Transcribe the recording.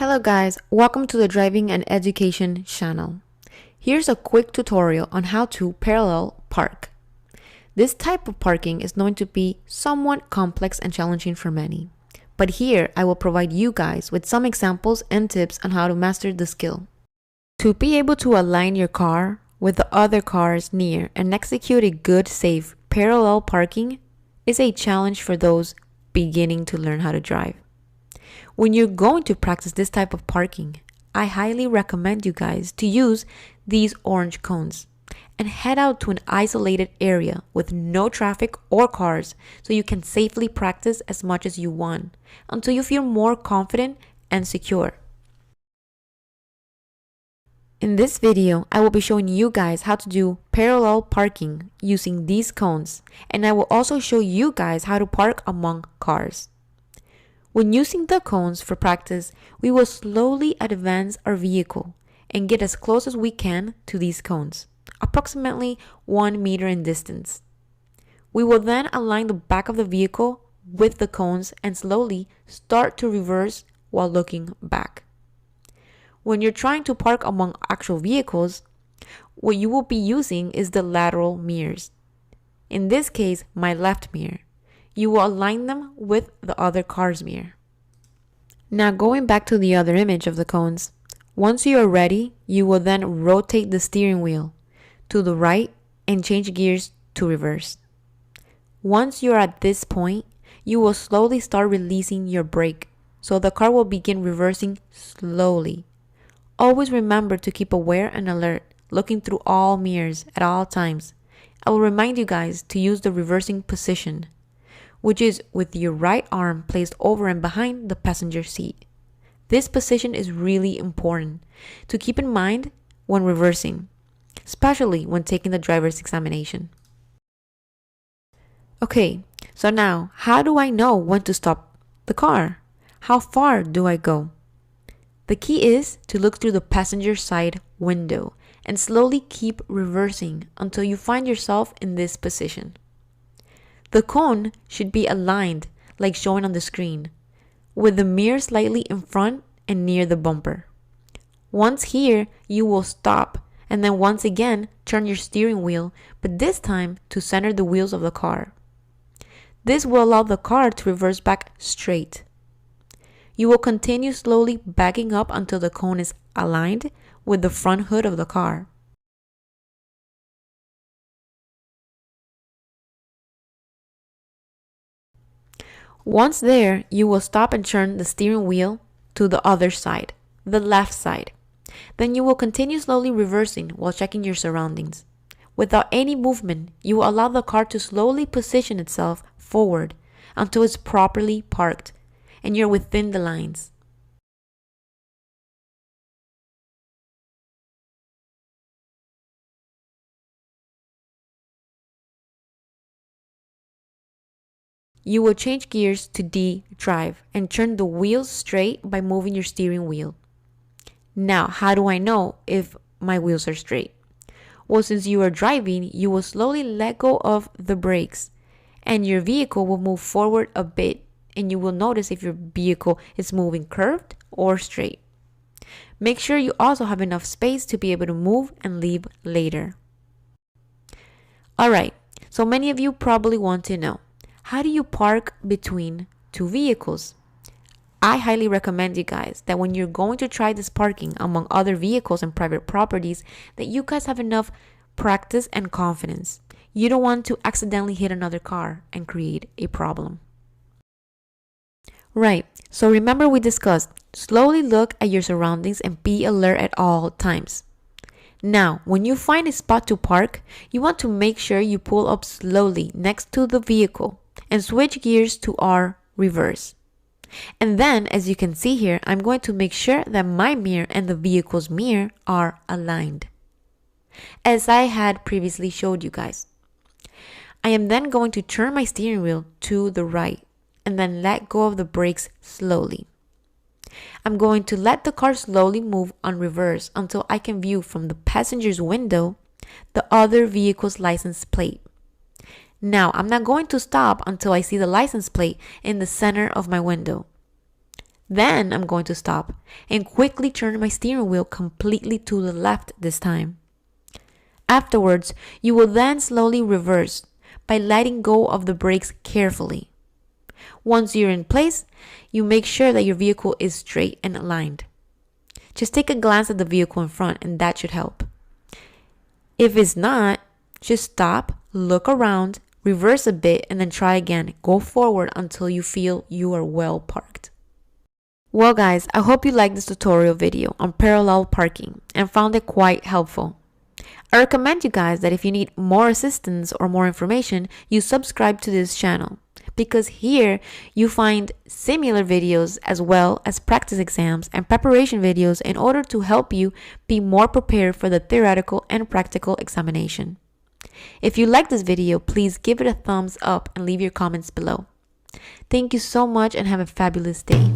Hello guys, welcome to the Driving and Education channel. Here's a quick tutorial on how to parallel park. This type of parking is known to be somewhat complex and challenging for many, but here I will provide you guys with some examples and tips on how to master the skill. To be able to align your car with the other cars near and execute a good, safe parallel parking is a challenge for those beginning to learn how to drive. When you're going to practice this type of parking, I highly recommend you guys to use these orange cones and head out to an isolated area with no traffic or cars so you can safely practice as much as you want until you feel more confident and secure. In this video, I will be showing you guys how to do parallel parking using these cones, and I will also show you guys how to park among cars. When using the cones for practice, we will slowly advance our vehicle and get as close as we can to these cones, approximately 1 meter in distance. We will then align the back of the vehicle with the cones and slowly start to reverse while looking back. When you're trying to park among actual vehicles, what you will be using is the lateral mirrors. In this case, my left mirror. You will align them with the other car's mirror. Now going back to the other image of the cones, once you are ready, you will then rotate the steering wheel to the right and change gears to reverse. Once you are at this point, you will slowly start releasing your brake, so the car will begin reversing slowly. Always remember to keep aware and alert, looking through all mirrors at all times. I will remind you guys to use the reversing position, which is with your right arm placed over and behind the passenger seat. This position is really important to keep in mind when reversing, especially when taking the driver's examination. Okay, so now, how do I know when to stop the car? How far do I go? The key is to look through the passenger side window and slowly keep reversing until you find yourself in this position. The cone should be aligned like shown on the screen, with the mirror slightly in front and near the bumper. Once here, you will stop and then once again turn your steering wheel, but this time to center the wheels of the car. This will allow the car to reverse back straight. You will continue slowly backing up until the cone is aligned with the front hood of the car. Once there, you will stop and turn the steering wheel to the other side, the left side. Then you will continue slowly reversing while checking your surroundings. Without any movement, you will allow the car to slowly position itself forward until it's properly parked and you're within the lines. You will change gears to D drive and turn the wheels straight by moving your steering wheel. Now, how do I know if my wheels are straight? Well, since you are driving, you will slowly let go of the brakes and your vehicle will move forward a bit, and you will notice if your vehicle is moving curved or straight. Make sure you also have enough space to be able to move and leave later. Alright, so many of you probably want to know, how do you park between two vehicles? I highly recommend you guys that when you're going to try this parking among other vehicles and private properties, that you guys have enough practice and confidence. You don't want to accidentally hit another car and create a problem. Right, so remember we discussed, slowly look at your surroundings and be alert at all times. Now, when you find a spot to park, you want to make sure you pull up slowly next to the vehicle and switch gears to R reverse. And then, as you can see here, I'm going to make sure that my mirror and the vehicle's mirror are aligned, as I had previously showed you guys. I am then going to turn my steering wheel to the right and then let go of the brakes slowly. I'm going to let the car slowly move on reverse until I can view from the passenger's window the other vehicle's license plate. Now, I'm not going to stop until I see the license plate in the center of my window. Then I'm going to stop and quickly turn my steering wheel completely to the left this time. Afterwards, you will then slowly reverse by letting go of the brakes carefully. Once you're in place, you make sure that your vehicle is straight and aligned. Just take a glance at the vehicle in front and that should help. If it's not, just stop, look around, reverse a bit, and then try again. Go forward until you feel you are well parked. Well guys, I hope you liked this tutorial video on parallel parking and found it quite helpful. I recommend you guys that if you need more assistance or more information, you subscribe to this channel, because here you find similar videos as well as practice exams and preparation videos in order to help you be more prepared for the theoretical and practical examination. If you like this video, please give it a thumbs up and leave your comments below. Thank you so much and have a fabulous day.